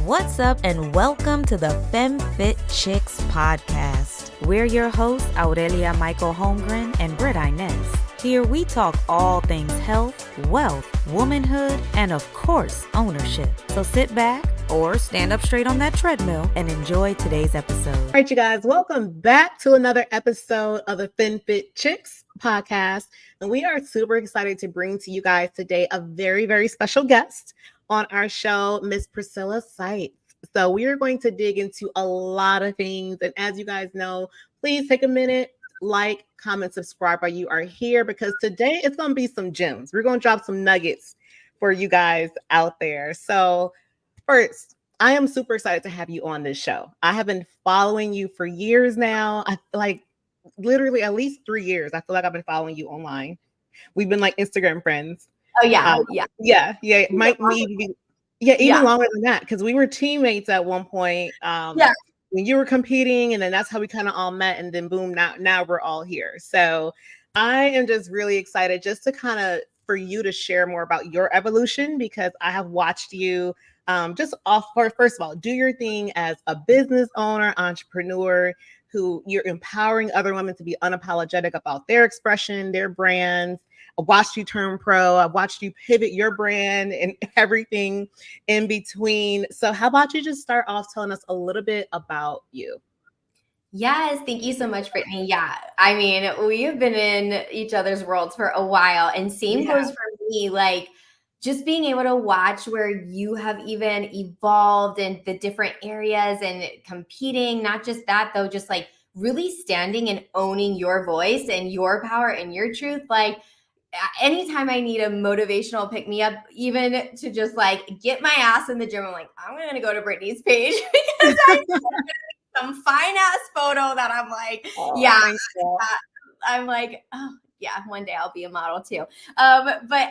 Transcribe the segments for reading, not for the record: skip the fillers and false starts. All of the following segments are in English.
What's up and welcome to the FemFit Chicks podcast. We're your hosts, Aurelia Michael Holmgren and Britt Inez. Here we talk all things health, wealth, womanhood, and of course, ownership. So sit back or stand up straight on that treadmill and enjoy today's episode. All right, you guys, welcome back to another episode of the FemFit Chicks podcast. And we are super excited to bring to you guys today a very, very special guest on our show, Miss Priscilla Seitz. So we are going to dig into a lot of things. And as you guys know, please take a minute, like, comment, subscribe while you are here, because today it's going to be some gems. We're going to drop some nuggets for you guys out there. So first, I am super excited to have you on this show. I have been following you for years now. Literally at least 3 years. I feel like I've been following you online. We've been like Instagram friends. Oh yeah, yeah. Might even be, even longer than that, because we were teammates at one point. When you were competing, and then that's how we kind of all met, and then boom, now we're all here. So I am just really excited just to kind of for you to share more about your evolution, because I have watched you first of all, do your thing as a business owner, entrepreneur, who you're empowering other women to be unapologetic about their expression, their brands. I watched you turn pro. I watched you pivot your brand and everything in between. So how about you just start off telling us a little bit about you? Yes, thank you so much, Brittany. Yeah, I mean, we have been in each other's worlds for a while, and same goes for me. Like, just being able to watch where you have even evolved in the different areas and competing, not just that though, just like really standing and owning your voice and your power and your truth. Like, anytime I need a motivational pick me up, even to just like get my ass in the gym, I'm like, I'm going to go to Brittany's page because I some fine ass photo that I'm like, I'm like, oh yeah, one day I'll be a model too. But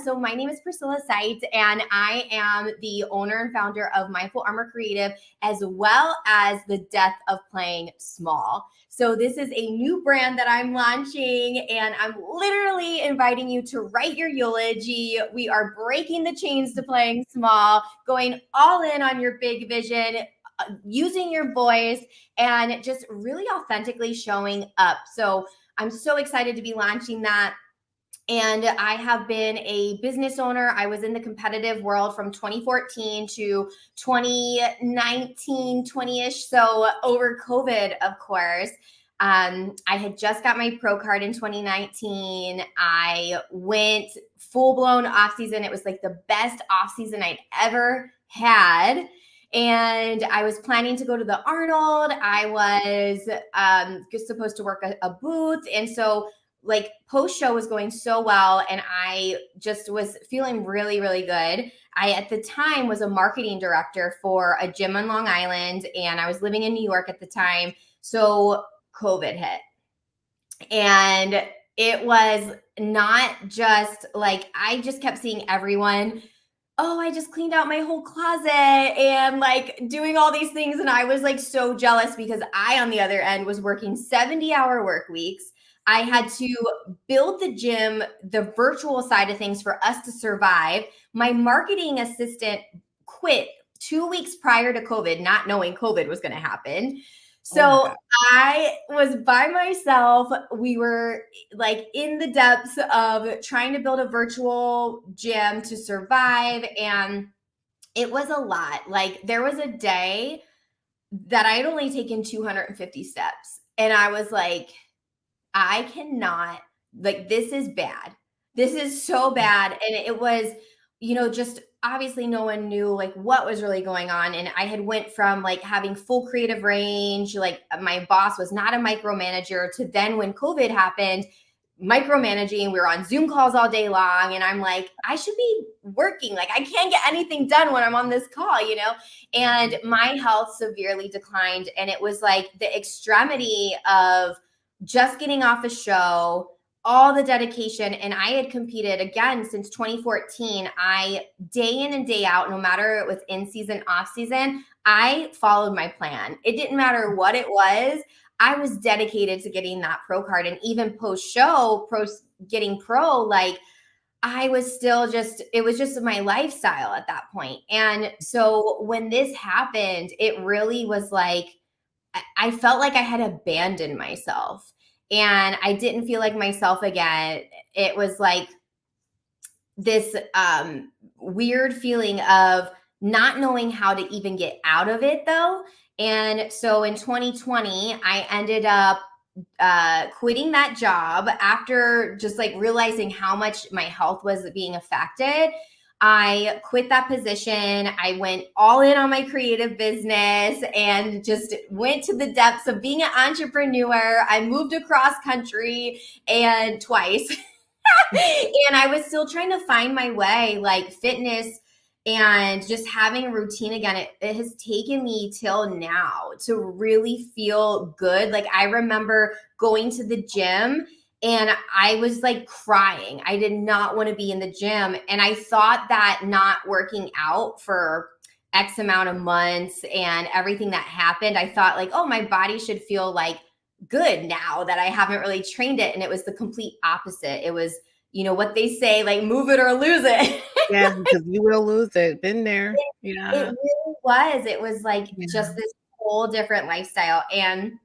so my name is Priscilla Seitz, and I am the owner and founder of Mindful Armor Creative, as well as the Death of Playing Small. So this is a new brand that I'm launching, and I'm literally inviting you to write your eulogy. We are breaking the chains to playing small, going all in on your big vision, using your voice, and just really authentically showing up. So I'm so excited to be launching that. And I have been a business owner. I was in the competitive world from 2014 to 2019, 20-ish. So over COVID, of course. I had just got my pro card in 2019. I went full-blown off-season. It was like the best off-season I'd ever had. And I was planning to go to the Arnold. I was just supposed to work a booth. And so like post-show was going so well. And I just was feeling really, really good. I, at the time, was a marketing director for a gym on Long Island. And I was living in New York at the time. So COVID hit. And it was not just like, I just kept seeing everyone, oh, I just cleaned out my whole closet and like doing all these things. And I was like so jealous because I, on the other end, was working 70-hour work weeks. I had to build the gym, the virtual side of things for us to survive. My marketing assistant quit 2 weeks prior to COVID, not knowing COVID was going to happen. So I was by myself. We were like in the depths of trying to build a virtual gym to survive. And it was a lot. Like, there was a day that I had only taken 250 steps. And I was like, I cannot, like, this is bad. This is so bad. And it was, just obviously no one knew like what was really going on. And I had went from like having full creative range, like my boss was not a micromanager, to then when COVID happened, micromanaging. We were on Zoom calls all day long. And I'm like, I should be working. Like, I can't get anything done when I'm on this call, and my health severely declined. And it was like the extremity of just getting off a show, all the dedication. And I had competed again since 2014. I, day in and day out, no matter it was in season, off season, I followed my plan. It didn't matter what it was. I was dedicated to getting that pro card. And even post show, getting pro, like I was still it was just my lifestyle at that point. And so when this happened, it really was like, I felt like I had abandoned myself and I didn't feel like myself again. It was like this weird feeling of not knowing how to even get out of it though. And so in 2020, I ended up quitting that job after just like realizing how much my health was being affected. I quit that position. I went all in on my creative business and just went to the depths of being an entrepreneur. I moved across country and twice. And I was still trying to find my way, like fitness and just having a routine again. It has taken me till now to really feel good. Like I remember going to the gym and I was like crying. I did not want to be in the gym. And I thought that not working out for X amount of months and everything that happened, I thought like, oh, my body should feel like good now that I haven't really trained it. And it was the complete opposite. It was, what they say, like move it or lose it. Yeah, because you will lose it. Been there. It really was. It was like just this whole different lifestyle. And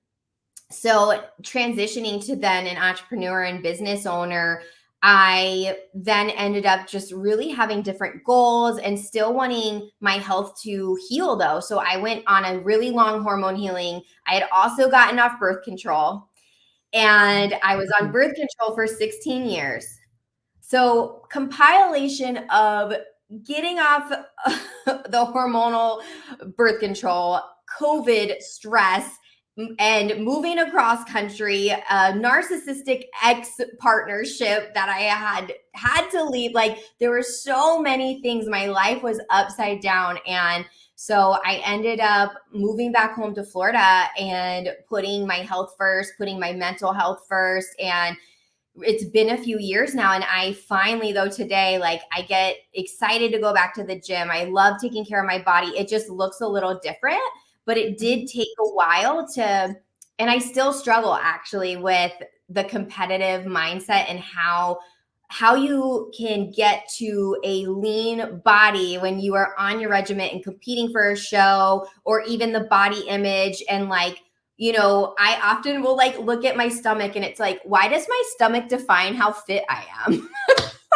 so transitioning to then an entrepreneur and business owner, I then ended up just really having different goals and still wanting my health to heal though. So I went on a really long hormone healing. I had also gotten off birth control and I was on birth control for 16 years. So compilation of getting off the hormonal birth control, COVID stress, and moving across country, a narcissistic ex partnership that I had to leave. Like there were so many things. My life was upside down. And so I ended up moving back home to Florida and putting my health first, putting my mental health first. And it's been a few years now. And I finally, though, today, like I get excited to go back to the gym. I love taking care of my body. It just looks a little different, but it did take a while and I still struggle actually with the competitive mindset and how you can get to a lean body when you are on your regiment and competing for a show, or even the body image. And like, I often will like look at my stomach and it's like, why does my stomach define how fit I am?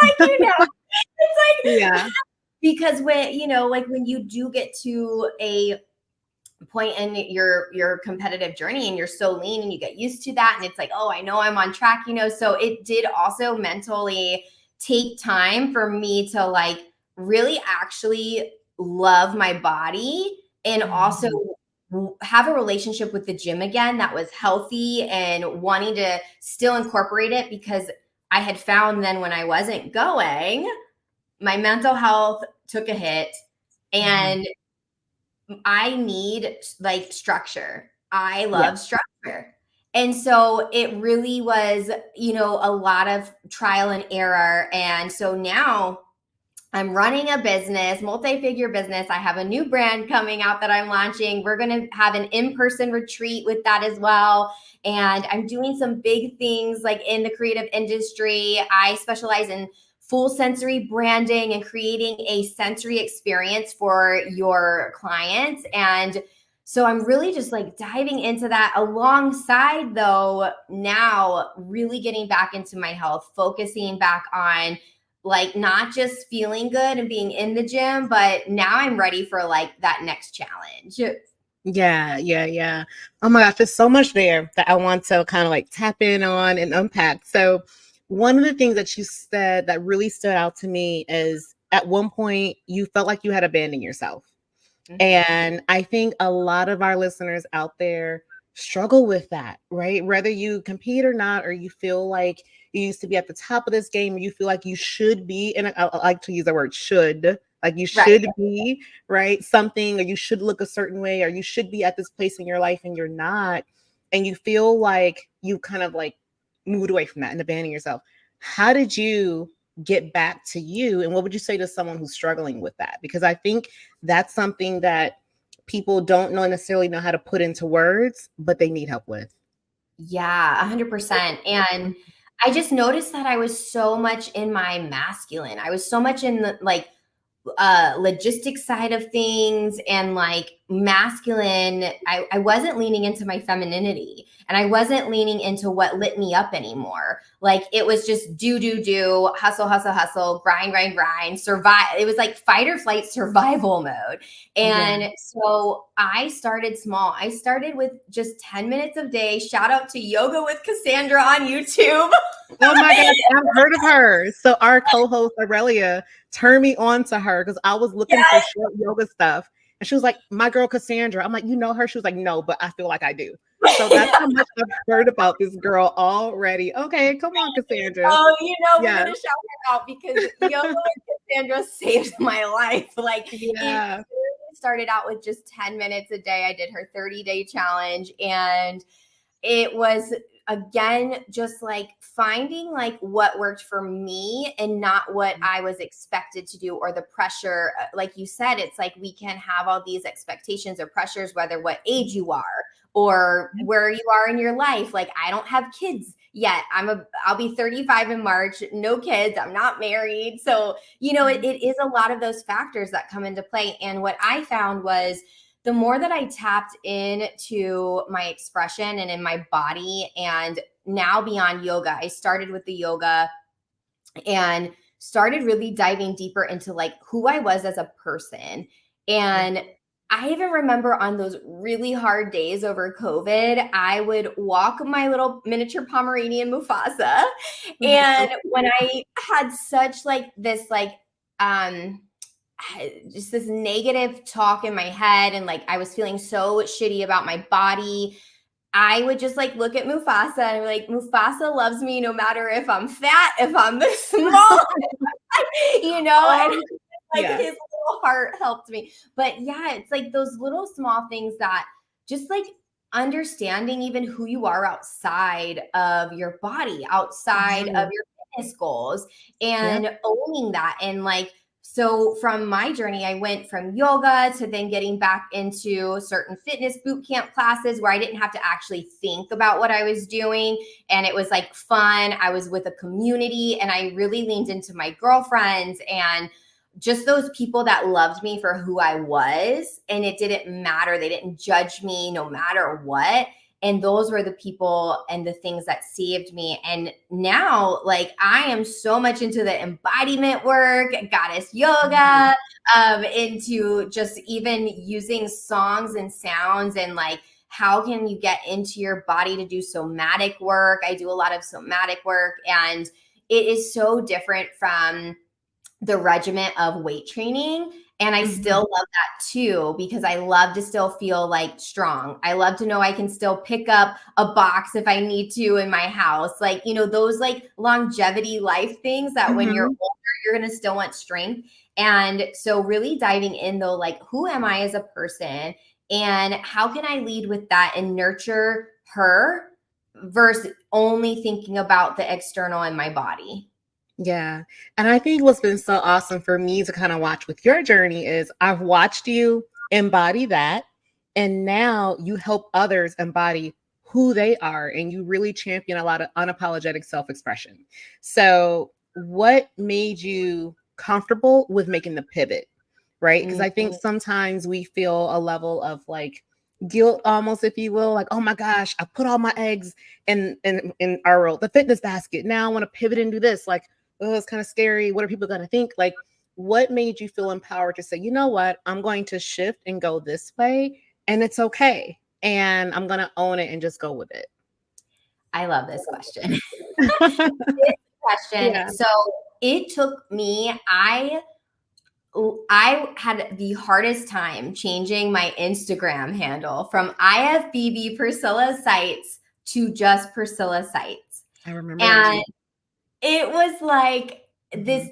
Like, it's like, because when you do get to a point in your competitive journey and you're so lean and you get used to that and it's like, oh, I know I'm on track, so it did also mentally take time for me to like really actually love my body and also have a relationship with the gym again that was healthy and wanting to still incorporate it, because I had found then when I wasn't going, my mental health took a hit and I need like structure. I love structure. And so it really was, a lot of trial and error. And so now I'm running a business, multi-figure business. I have a new brand coming out that I'm launching. We're going to have an in-person retreat with that as well. And I'm doing some big things like in the creative industry. I specialize in full sensory branding and creating a sensory experience for your clients. And so I'm really just like diving into that alongside, though, now really getting back into my health, focusing back on like not just feeling good and being in the gym, but now I'm ready for like that next challenge. Yeah. Oh my gosh, there's so much there that I want to kind of like tap in on and unpack. So one of the things that you said that really stood out to me is at one point you felt like you had abandoned yourself. And I think a lot of our listeners out there struggle with that, right? Whether you compete or not, or you feel like you used to be at the top of this game, or you feel like you should be, and I like to use the word should, like you should be, right? Something, or you should look a certain way, or you should be at this place in your life and you're not. And you feel like you kind of like moved away from that and abandoned yourself. How did you get back to you? And what would you say to someone who's struggling with that? Because I think that's something that people don't necessarily know how to put into words, but they need help with. Yeah, 100%. And I just noticed that I was so much in my masculine. I was so much in the like logistics side of things and like masculine. I wasn't leaning into my femininity, and I wasn't leaning into what lit me up anymore. Like it was just do, hustle, hustle, hustle, grind, survive. It was like fight or flight survival mode. And so I started small. I started with just 10 minutes a day. Shout out to Yoga with Cassandra on YouTube. Oh my God, I've heard of her. So our co-host Aurelia turned me on to her because I was looking for short yoga stuff. And she was like, my girl Cassandra. I'm like, you know her? She was like, no, but I feel like I do. So that's how much I've heard about this girl already. Okay, come on, Cassandra. Oh, we're gonna shout her out because Yoga with Cassandra saved my life. Like it started out with just 10 minutes a day. I did her 30-day challenge, and it was again just like finding like what worked for me and not what I was expected to do, or the pressure. Like you said, it's like we can have all these expectations or pressures, whether what age you are or where you are in your life. Like I don't have kids yet. I'll be 35 in March, no kids. I'm not married. So, it is a lot of those factors that come into play. And what I found was the more that I tapped into my expression and in my body, and now beyond yoga, I started with the yoga and started really diving deeper into like who I was as a person. And I even remember on those really hard days over COVID, I would walk my little miniature Pomeranian Mufasa. And when I had such like this, like, just this negative talk in my head, and like I was feeling so shitty about my body, I would just like look at Mufasa and be like, Mufasa loves me no matter if I'm fat, if I'm this small, and like his little heart helped me. But yeah, it's like those little small things that just like understanding even who you are outside of your body, outside of your fitness goals, and owning that. And like, so from my journey, I went from yoga to then getting back into certain fitness boot camp classes where I didn't have to actually think about what I was doing. And it was like fun. I was with a community, and I really leaned into my girlfriends and just those people that loved me for who I was. And it didn't matter. They didn't judge me no matter what. And those were the people and the things that saved me. And now, like, I am so much into the embodiment work, goddess yoga, into just even using songs and sounds, and like, how can you get into your body to do somatic work? I do a lot of somatic work, and it is so different from the regiment of weight training. And I still love that too, because I love to still feel like strong. I love to know I can still pick up a box if I need to in my house. Like, those like longevity life things that when you're older, you're going to still want strength. And so really diving in though, like, who am I as a person, and how can I lead with that and nurture her versus only thinking about the external in my body. Yeah. And I think what's been so awesome for me to kind of watch with your journey is I've watched you embody that, and now you help others embody who they are, and you really champion a lot of unapologetic self-expression. So what made you comfortable with making the pivot, right? Because I think sometimes we feel a level of like guilt almost, if you will, like, oh my gosh, I put all my eggs in the fitness basket. Now I want to pivot and do this. Like, oh, it's kind of scary. What are people going to think? Like, what made you feel empowered to say, you know what, I'm going to shift and go this way, and it's okay, and I'm going to own it and just go with it? I love this question. So it took me, I had the hardest time changing my Instagram handle from IFBB Priscilla Sites to just Priscilla Sites. I remember. And it was like this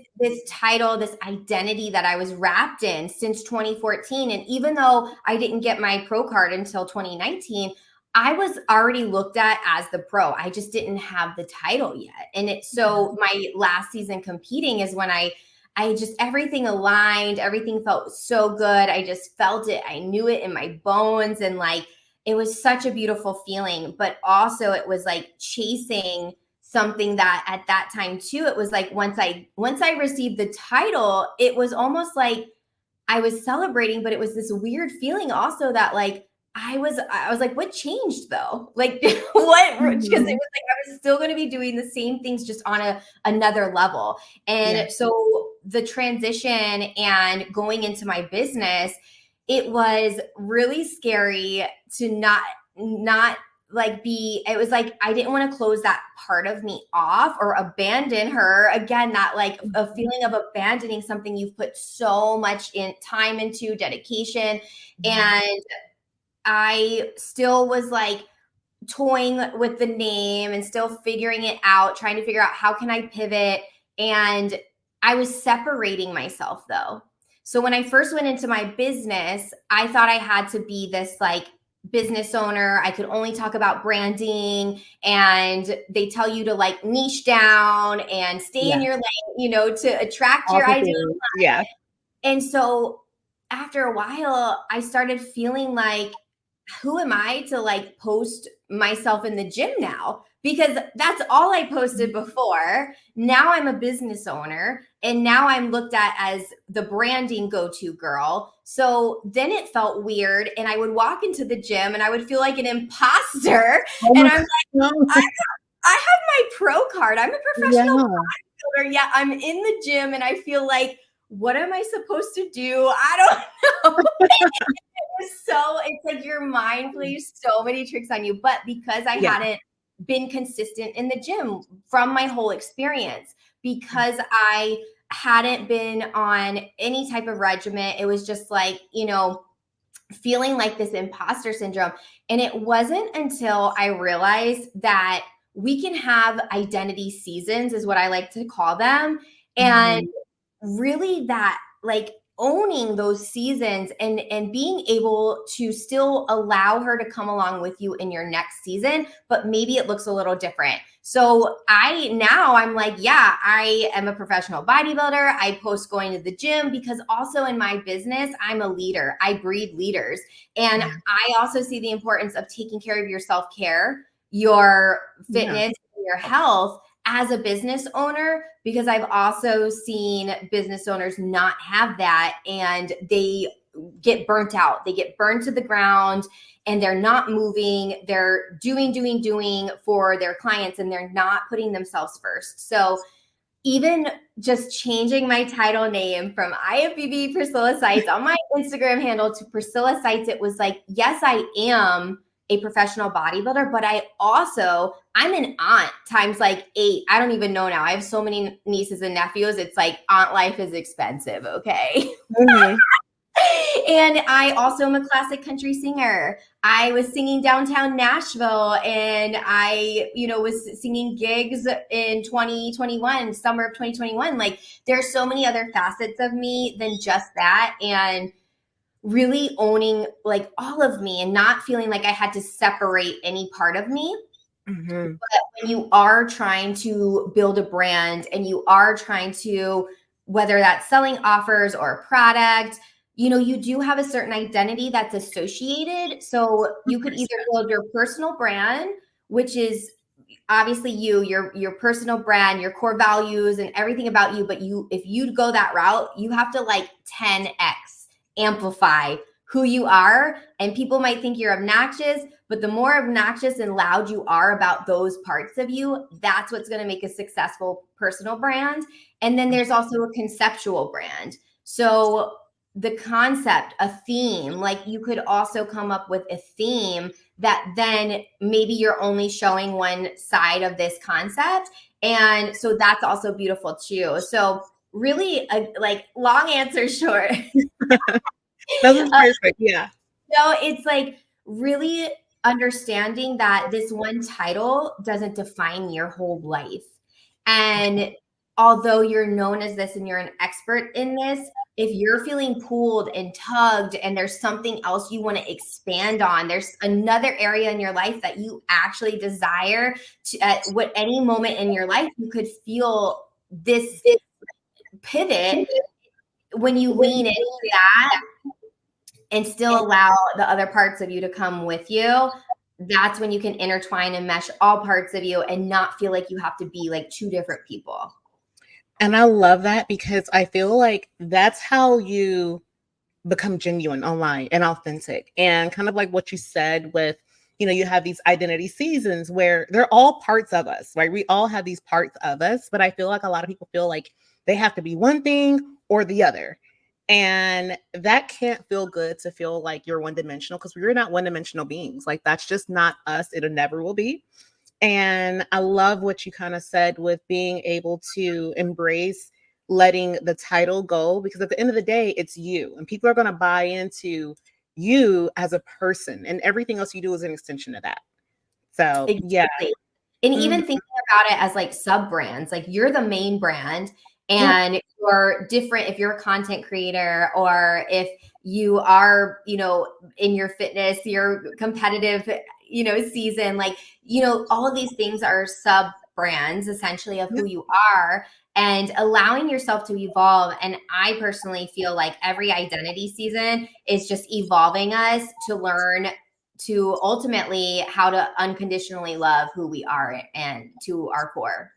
title, this identity that I was wrapped in since 2014. And even though I didn't get my pro card until 2019, I was already looked at as the pro. I just didn't have the title yet. And so my last season competing is when I just, everything aligned, everything felt so good. I just felt it. I knew it in my bones. And like, it was such a beautiful feeling, but also it was like chasing something that at that time too, it was like once I received the title, it was almost like I was celebrating, but it was this weird feeling also that like I was like, what changed though? Like what? Because it was like I was still going to be doing the same things, just on another level. And so the transition and going into my business, it was really scary to not like it was like I didn't want to close that part of me off or abandon her again, that like a feeling of abandoning something you've put so much in time into, dedication. And I still was like toying with the name and still figuring it out, trying to figure out how can I pivot. And I was separating myself though. So when I first went into my business, I thought I had to be this like business owner. I could only talk about branding, and they tell you to like niche down and stay in your lane, to attract your ideal client. Yeah. And so after a while, I started feeling like, who am I to like post myself in the gym now? Because that's all I posted before. Now I'm a business owner, and now I'm looked at as the branding go-to girl. So then it felt weird, and I would walk into the gym and I would feel like an imposter. And I'm like, I have my pro card. I'm a professional bodybuilder. Yeah, I'm in the gym and I feel like, what am I supposed to do? I don't know. So it's like your mind plays so many tricks on you. But because I hadn't been consistent in the gym from my whole experience, because I hadn't been on any type of regimen, it was just like, feeling like this imposter syndrome. And it wasn't until I realized that we can have identity seasons, is what I like to call them. And really that like owning those seasons and being able to still allow her to come along with you in your next season, but maybe it looks a little different. So I'm like, I am a professional bodybuilder. I post going to the gym because also in my business, I'm a leader. I breed leaders. And I also see the importance of taking care of your self-care, your fitness, your health as a business owner, because I've also seen business owners not have that, and they get burnt out. They get burned to the ground, and they're not moving. They're doing for their clients, and they're not putting themselves first. So even just changing my title name from IFBB Priscilla Sites on my Instagram handle to Priscilla Sites, it was like, yes, I am a professional bodybuilder, but I'm an aunt times like 8. I don't even know now. I have so many nieces and nephews. It's like aunt life is expensive. Okay. And I also am a classic country singer. I was singing downtown Nashville, and I, was singing gigs in 2021, summer of 2021. Like there's so many other facets of me than just that. And really owning like all of me and not feeling like I had to separate any part of me. But when you are trying to build a brand and you are trying to, whether that's selling offers or a product, you do have a certain identity that's associated. So you could either build your personal brand, which is obviously your personal brand, your core values and everything about you. But if you go that route, you have to like 10x amplify who you are. And people might think you're obnoxious, but the more obnoxious and loud you are about those parts of you, that's what's going to make a successful personal brand. And then there's also a conceptual brand. So the concept, a theme, like you could also come up with a theme that then maybe you're only showing one side of this concept. And so that's also beautiful too. So really like long answer short. That was perfect. Yeah. So it's like really understanding that this one title doesn't define your whole life. And although you're known as this and you're an expert in this, if you're feeling pulled and tugged and there's something else you want to expand on, there's another area in your life that you actually desire to, at any moment in your life, you could feel this pivot when you lean into that and still allow the other parts of you to come with you. that's when you can intertwine and mesh all parts of you and not feel like you have to be like two different people. And I love that because I feel like that's how you become genuine online and authentic. And kind of like what you said with, you have these identity seasons where they're all parts of us, right? We all have these parts of us, but I feel like a lot of people feel like they have to be one thing or the other. And that can't feel good to feel like you're one dimensional, because we're not one dimensional beings. Like, that's just not us. It never will be. And I love what you kind of said with being able to embrace letting the title go, because at the end of the day, it's you, and people are going to buy into you as a person, and everything else you do is an extension of that. So, yeah. Exactly. And Mhm. even thinking about it as like sub brands, like you're the main brand Yeah. and you're different if you're a content creator, or if you are, in your fitness, your competitive, season, like, all of these things are sub brands essentially of who you are, and allowing yourself to evolve. And I personally feel like every identity season is just evolving us to learn to ultimately how to unconditionally love who we are and to our core.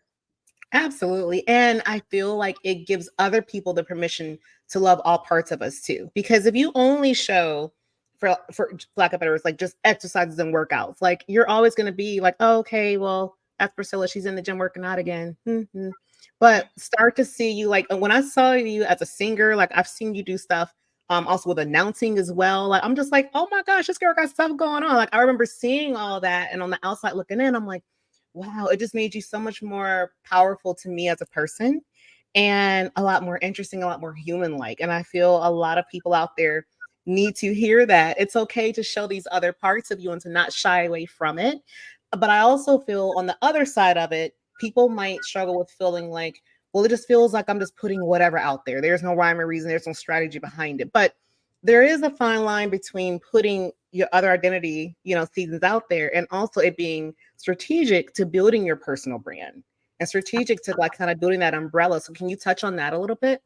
Absolutely. And I feel like it gives other people the permission to love all parts of us too. Because if you only show, for lack of better words, like just exercises and workouts, like you're always going to be like, oh, okay, well, that's Priscilla. She's in the gym working out again. Mm-hmm. But start to see you, like when I saw you as a singer, like I've seen you do stuff also with announcing as well. Like I'm just like, oh my gosh, this girl got stuff going on. Like I remember seeing all that, and on the outside looking in, I'm like, wow, it just made you so much more powerful to me as a person, and a lot more interesting, a lot more human like. And I feel a lot of people out there need to hear that it's okay to show these other parts of you and to not shy away from it. But I also feel on the other side of it, people might struggle with feeling like, well, it just feels like I'm just putting whatever out there. There's no rhyme or reason, there's no strategy behind it. But there is a fine line between putting your other identity, seasons out there, and also it being strategic to building your personal brand and strategic to like kind of building that umbrella. So can you touch on that a little bit?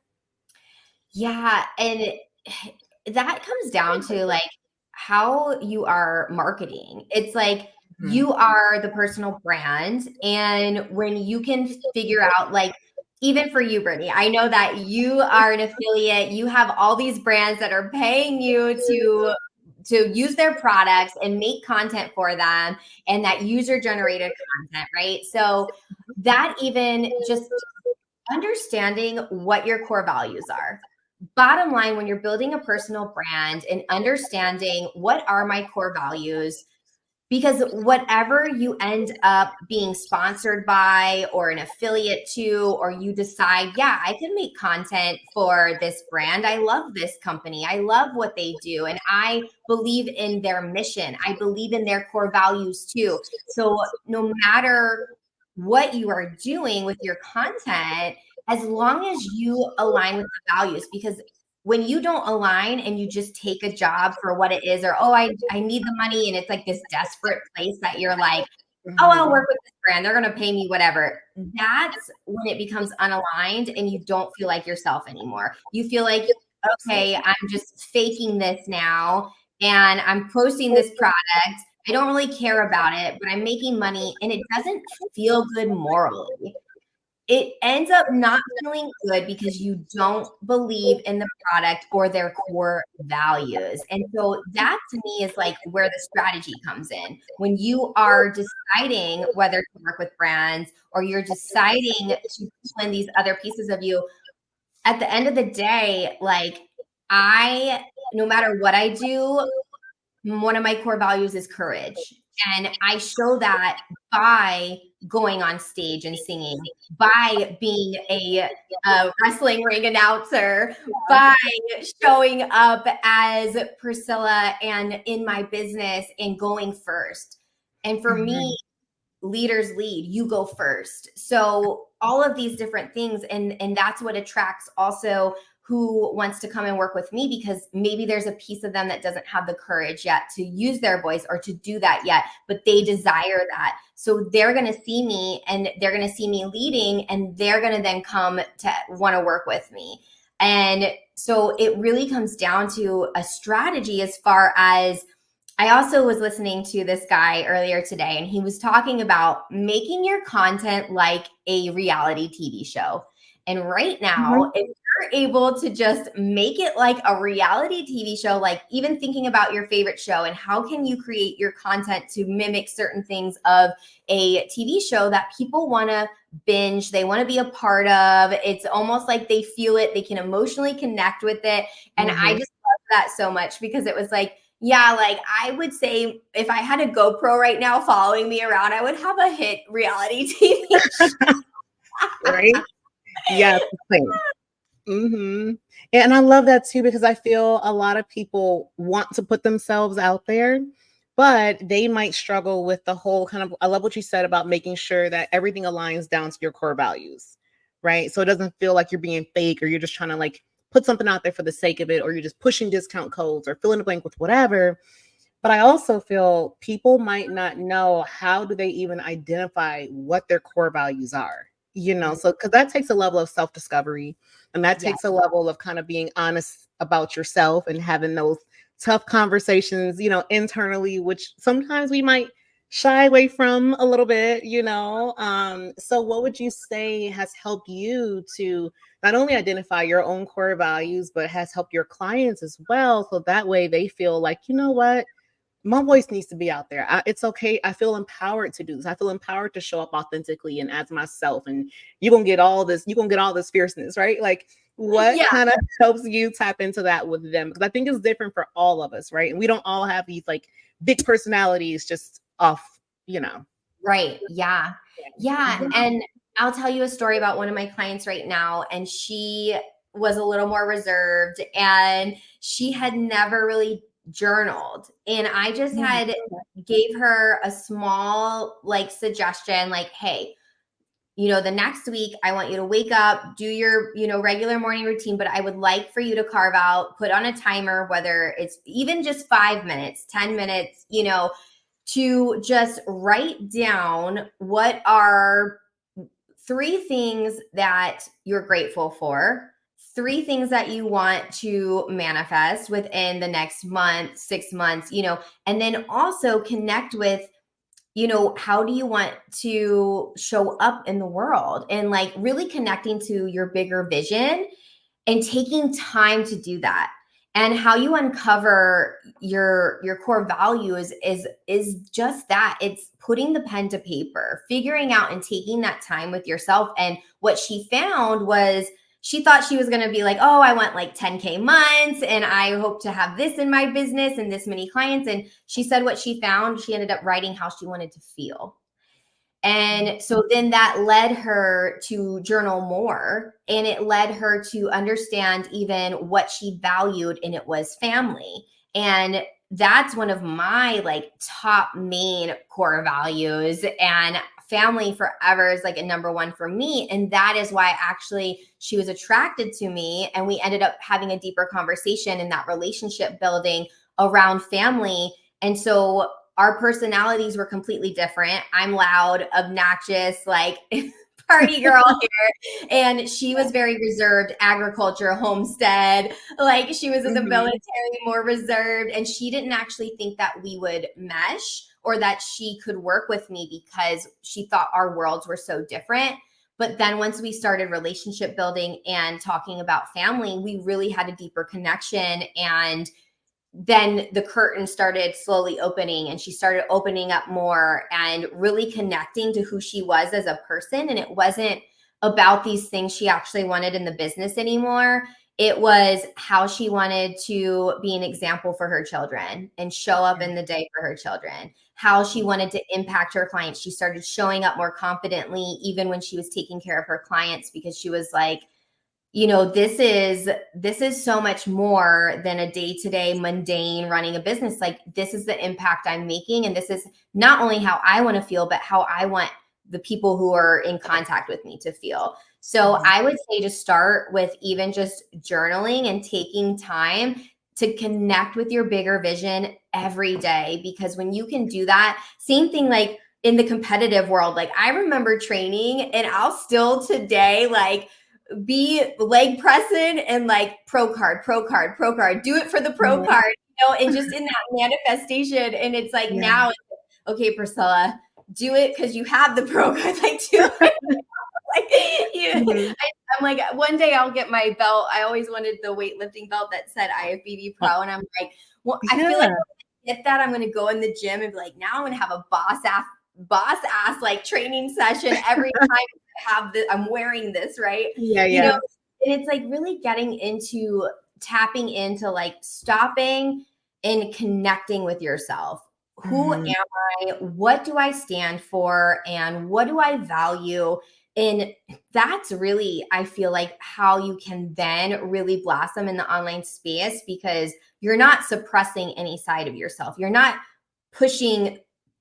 Yeah. And that comes down to like how you are marketing. It's like you are the personal brand. And when you can figure out, like, even for you, Brittany, I know that you are an affiliate. You have all these brands that are paying you to use their products and make content for them, and that user generated content, right? So that even just understanding what your core values are. Bottom line, when you're building a personal brand and understanding what are my core values, because whatever you end up being sponsored by or an affiliate to, or you decide, yeah, I can make content for this brand. I love this company. I love what they do. And I believe in their mission. I believe in their core values too. So no matter what you are doing with your content, as long as you align with the values, because when you don't align and you just take a job for what it is, or, oh, I need the money, and it's like this desperate place that you're like, oh, I'll work with this brand, they're going to pay me whatever. That's when it becomes unaligned and you don't feel like yourself anymore. You feel like, okay, I'm just faking this now and I'm posting this product. I don't really care about it, but I'm making money and it doesn't feel good morally. It ends up not feeling good because you don't believe in the product or their core values. And so that to me is like where the strategy comes in. When you are deciding whether to work with brands or you're deciding to pull in these other pieces of you, at the end of the day, like no matter what I do, one of my core values is courage. And I show that by going on stage and singing, by being a wrestling ring announcer, by showing up as Priscilla and in my business and going first. And for me, leaders lead, you go first. So all of these different things, and that's what attracts also who wants to come and work with me, because maybe there's a piece of them that doesn't have the courage yet to use their voice or to do that yet, but they desire that. So they're going to see me and they're going to see me leading, and they're going to then come to want to work with me. And so it really comes down to a strategy as far as I also was listening to this guy earlier today, and he was talking about making your content like a reality TV show. And right now, if you're able to just make it like a reality TV show, like even thinking about your favorite show and how can you create your content to mimic certain things of a TV show that people want to binge, they want to be a part of. It's almost like they feel it, they can emotionally connect with it. And I just love that so much because it was like, yeah, like I would say if I had a GoPro right now following me around, I would have a hit reality TV show. Right? Yeah. And I love that too, because I feel a lot of people want to put themselves out there, but they might struggle with the whole kind of, I love what you said about making sure that everything aligns down to your core values, right? So it doesn't feel like you're being fake or you're just trying to like put something out there for the sake of it, or you're just pushing discount codes or fill in the blank with whatever. But I also feel people might not know how do they even identify what their core values are, so because that takes a level of self-discovery, and that takes a level of kind of being honest about yourself and having those tough conversations, internally, which sometimes we might shy away from a little bit. So what would you say has helped you to not only identify your own core values, but has helped your clients as well, so that way they feel like, you know what, my voice needs to be out there. It's okay. I feel empowered to do this. I feel empowered to show up authentically and as myself. And you're going to get all this, fierceness, right? Like what Yeah. kind of helps you tap into that with them? Because I think it's different for all of us, right? And we don't all have these like big personalities just off. Right. Yeah. Yeah. And I'll tell you a story about one of my clients right now. And she was a little more reserved and she had never really journaled. And I just had gave her a small like suggestion, like, hey, the next week, I want you to wake up, do your, regular morning routine, but I would like for you to carve out, put on a timer, whether it's even just 5 minutes, 10 minutes, to just write down what are 3 things that you're grateful for, 3 things that you want to manifest within the next month, 6 months, and then also connect with, how do you want to show up in the world, and like really connecting to your bigger vision and taking time to do that. And how you uncover your core values is just that. It's putting the pen to paper, figuring out and taking that time with yourself. And what she found was she thought she was going to be like, oh, I want like 10K months and I hope to have this in my business and this many clients. And she said what she found, she ended up writing how she wanted to feel. And so then that led her to journal more, and it led her to understand even what she valued, and it was family. And that's one of my like top main core values, and family forever is like a number one for me. And that is why actually she was attracted to me, and we ended up having a deeper conversation in that relationship building around family. And so our personalities were completely different. I'm loud, obnoxious, like party girl here. And she was very reserved, agriculture, homestead. Like she was in the military, more reserved. And she didn't actually think that we would mesh or that she could work with me because she thought our worlds were so different. But then once we started relationship building and talking about family, we really had a deeper connection. And then the curtain started slowly opening, and she started opening up more and really connecting to who she was as a person. And it wasn't about these things she actually wanted in the business anymore. It was how she wanted to be an example for her children and show up in the day for her children, how she wanted to impact her clients. She started showing up more confidently, even when she was taking care of her clients, because she was like, this is so much more than a day-to-day mundane running a business. Like this is the impact I'm making. And this is not only how I want to feel, but how I want the people who are in contact with me to feel. So I would say to start with even just journaling and taking time to connect with your bigger vision every day. Because when you can do that, same thing like in the competitive world, like I remember training, and I'll still today like be leg pressing and like pro card, do it for the pro card, and just in that manifestation. And it's like, Yeah. now, okay, Priscilla, do it because you have the program. Like, do it. Like, Mhm. I'm like, one day I'll get my belt. I always wanted the weightlifting belt that said IFBB Pro. And I'm like, well, I feel like when I get that, I'm going to go in the gym and be like, now I'm going to have a boss ass like training session every time I have this, I'm wearing this, right? Yeah. And it's like really getting into tapping into like stopping and connecting with yourself. Who am I? What do I stand for? And what do I value? And that's really, I feel like, how you can then really blossom in the online space, because you're not suppressing any side of yourself. You're not pushing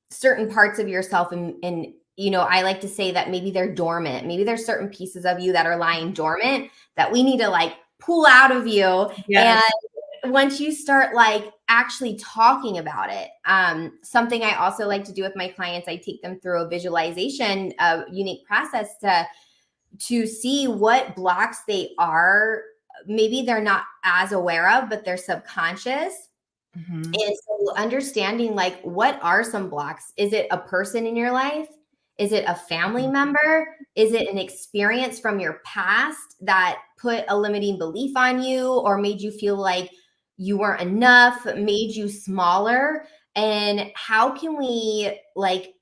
certain parts of yourself. And I like to say that maybe they're dormant. Maybe there's certain pieces of you that are lying dormant that we need to like pull out of you. Yes. And once you start like actually talking about it, something I also like to do with my clients, I take them through a visualization, a unique process to see what blocks they are. Maybe they're not as aware of, but they're subconscious. And so understanding like, what are some blocks? Is it a person in your life? Is it a family member? Is it an experience from your past that put a limiting belief on you or made you feel like you weren't enough, made you smaller? And how can we like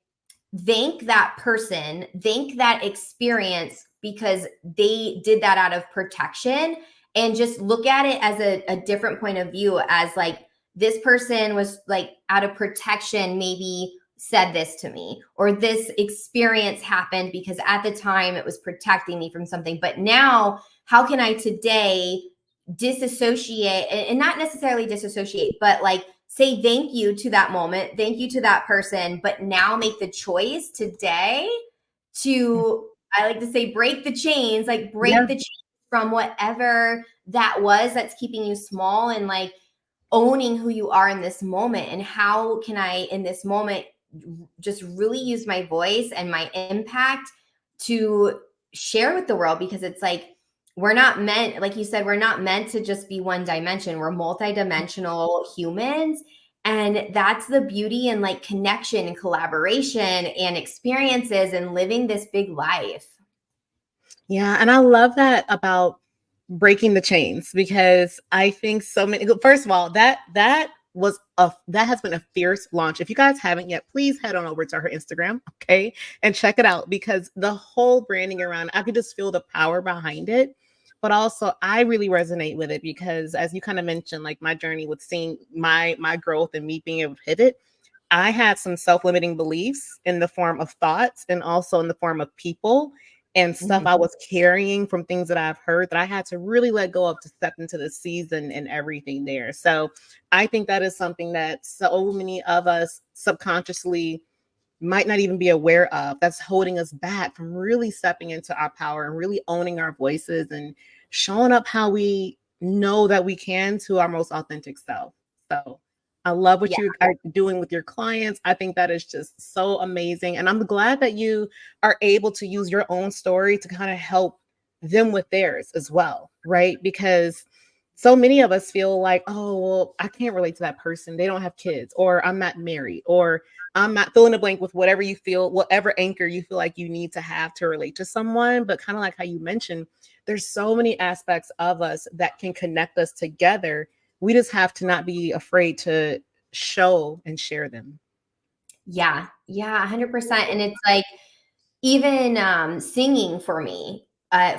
thank that person, thank that experience, because they did that out of protection, and just look at it as a different point of view, as like, this person was like out of protection, maybe said this to me, or this experience happened because at the time it was protecting me from something. But now, how can I today disassociate, and not necessarily disassociate, but like say thank you to that moment, thank you to that person, but now make the choice today to, I like to say, break the chains, like break the chains from whatever that was that's keeping you small, and like owning who you are in this moment. And how can I, in this moment, just really use my voice and my impact to share with the world? Because it's like, we're not meant, like you said, we're not meant to just be one dimension. We're multidimensional humans. And that's the beauty and like connection and collaboration and experiences and living this big life. Yeah. And I love that about breaking the chains, because I think so many, first of all, that has been a fierce launch. If you guys haven't yet, please head on over to her Instagram, okay, and check it out, because the whole branding around, I could just feel the power behind it. But also I really resonate with it, because as you kind of mentioned, like my journey with seeing my growth and me being able to pivot, I had some self-limiting beliefs in the form of thoughts and also in the form of people and stuff I was carrying from things that I've heard that I had to really let go of to step into the season and everything there. So I think that is something that so many of us subconsciously might not even be aware of, that's holding us back from really stepping into our power and really owning our voices and showing up how we know that we can, to our most authentic self. So I love what Yeah. you are doing with your clients. I think that is just so amazing. And I'm glad that you are able to use your own story to kind of help them with theirs as well, right? Because so many of us feel like, oh, well, I can't relate to that person. They don't have kids, or I'm not married, or I'm not, fill in the blank with whatever you feel, whatever anchor you feel like you need to have to relate to someone. But kind of like how you mentioned, there's so many aspects of us that can connect us together. We just have to not be afraid to show and share them. Yeah. 100%. And it's like, even singing for me,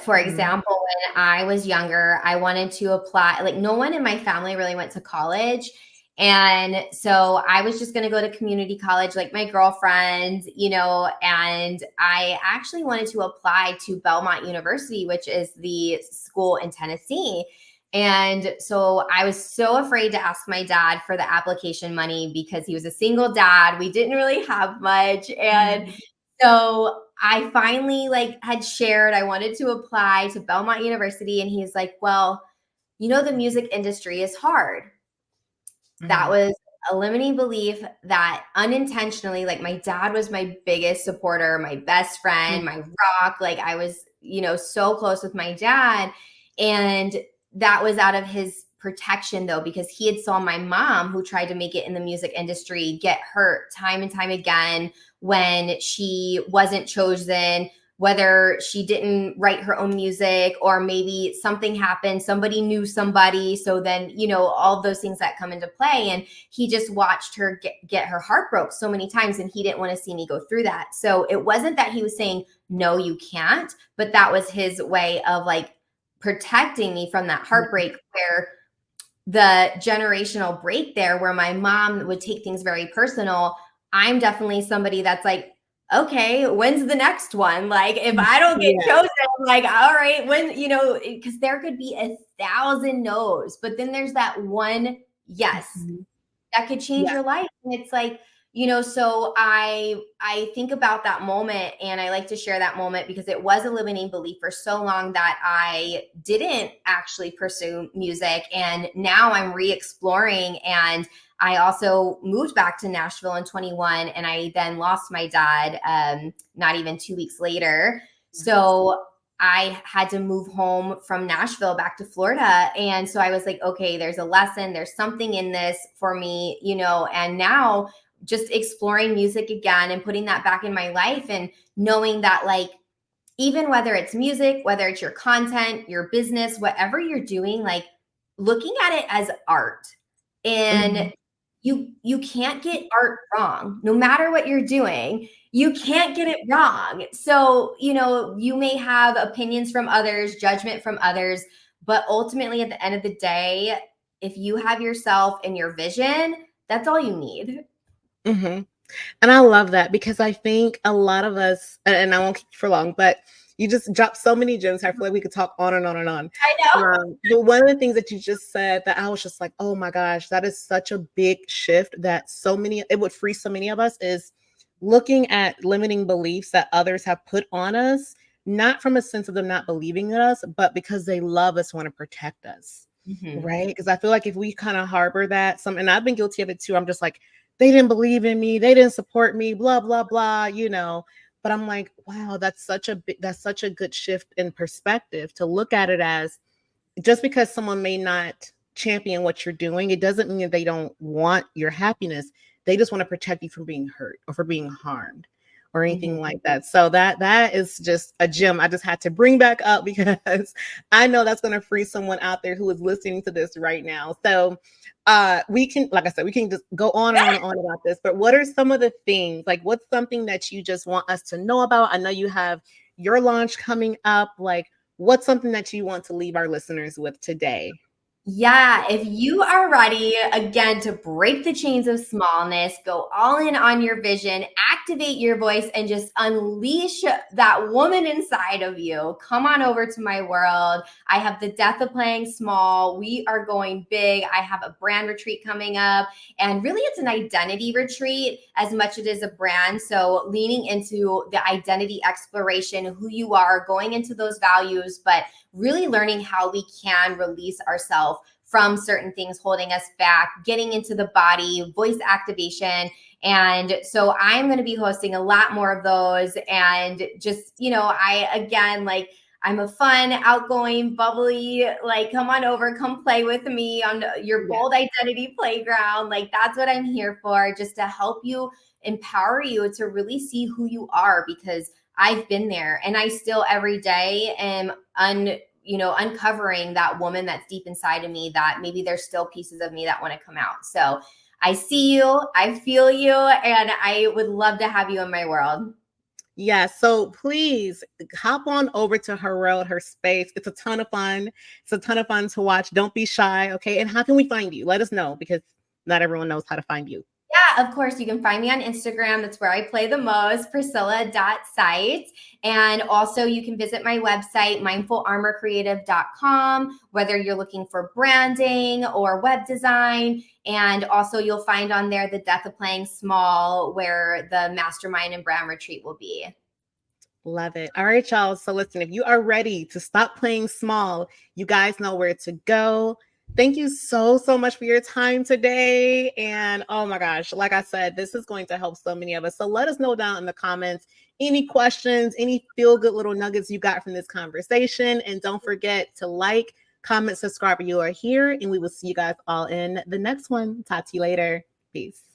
for example, when I was younger, I wanted to apply, like no one in my family really went to college. And so I was just going to go to community college, like my girlfriend, and I actually wanted to apply to Belmont University, which is the school in Tennessee. And so I was so afraid to ask my dad for the application money because he was a single dad. We didn't really have much. And so I finally had shared I wanted to apply to Belmont University, and he's like, well, the music industry is hard. That was a limiting belief that unintentionally, my dad was my biggest supporter, my best friend, my rock. I was, so close with my dad. And that was out of his protection though, because he had saw my mom, who tried to make it in the music industry, get hurt time and time again when she wasn't chosen, whether she didn't write her own music, or maybe something happened, somebody knew somebody. So then, all those things that come into play. And he just watched her get her heart broke so many times, and he didn't want to see me go through that. So it wasn't that he was saying, no, you can't, but that was his way of like protecting me from that heartbreak, where the generational break there, where my mom would take things very personal. I'm definitely somebody that's like, okay, when's the next one? Like, if I don't get chosen, I'm like, all right, when, because there could be 1,000 no's, but then there's that one yes that could change your life. And it's like, so I think about that moment, and I like to share that moment because it was a limiting belief for so long that I didn't actually pursue music. And now I'm re-exploring. And I also moved back to Nashville in 21, and I then lost my dad not even 2 weeks later. So I had to move home from Nashville back to Florida. And so I was like, okay, there's a lesson, there's something in this for me, and now just exploring music again and putting that back in my life, and knowing that, like, even whether it's music, whether it's your content, your business, whatever you're doing, like looking at it as art. And you can't get art wrong. No matter what you're doing, you can't get it wrong. So, you may have opinions from others, judgment from others, but ultimately at the end of the day, if you have yourself and your vision, that's all you need. And I love that, because I think a lot of us, and I won't keep you for long, but you just dropped so many gems. I feel like we could talk on and on and on. I know. But one of the things that you just said that I was just like, oh my gosh, that is such a big shift that it would free so many of us, is looking at limiting beliefs that others have put on us, not from a sense of them not believing in us, but because they love us, want to protect us. Right? Because I feel like if we kind of harbor that, and I've been guilty of it too. I'm just like, they didn't believe in me, they didn't support me, blah, blah, blah, But I'm like, wow, that's such a good shift in perspective, to look at it as, just because someone may not champion what you're doing, it doesn't mean that they don't want your happiness. They just want to protect you from being hurt or from being harmed or anything like that. So that is just a gem I just had to bring back up, because I know that's going to free someone out there who is listening to this right now. So we can, like I said, we can just go on and on and on about this, but what are some of the things, like what's something that you just want us to know about? I know you have your launch coming up. Like, what's something that you want to leave our listeners with today? Yeah, if you are ready, again, to break the chains of smallness, go all in on your vision, activate your voice, and just unleash that woman inside of you, come on over to my world. I have the Death of Playing Small. We are going big. I have a brand retreat coming up, and really it's an identity retreat as much as it is a brand. So leaning into the identity exploration, who you are, going into those values, but really learning how we can release ourselves from certain things holding us back, getting into the body, voice activation. And so I'm going to be hosting a lot more of those. And just, I'm a fun, outgoing, bubbly, like, come on over, come play with me on your bold identity playground. Like, that's what I'm here for, just to help you, empower you to really see who you are, because I've been there, and I still every day am uncovering that woman that's deep inside of me, that maybe there's still pieces of me that want to come out. So I see you, I feel you, and I would love to have you in my world. Yeah, so please hop on over to her world, her space. It's a ton of fun. It's a ton of fun to watch. Don't be shy, okay? And how can we find you? Let us know, because not everyone knows how to find you. Yeah, of course. You can find me on Instagram. That's where I play the most, priscilla.site. And also you can visit my website, mindfularmorcreative.com, whether you're looking for branding or web design. And also you'll find on there the Death of Playing Small, where the mastermind and brand retreat will be. Love it. All right, y'all. So listen, if you are ready to stop playing small, you guys know where to go. Thank you so much for your time today. And oh my gosh, like I said, this is going to help so many of us. So let us know down in the comments any questions, any feel good little nuggets you got from this conversation. And don't forget to like, comment, subscribe, you are here, and we will see you guys all in the next one. Talk to you later. Peace.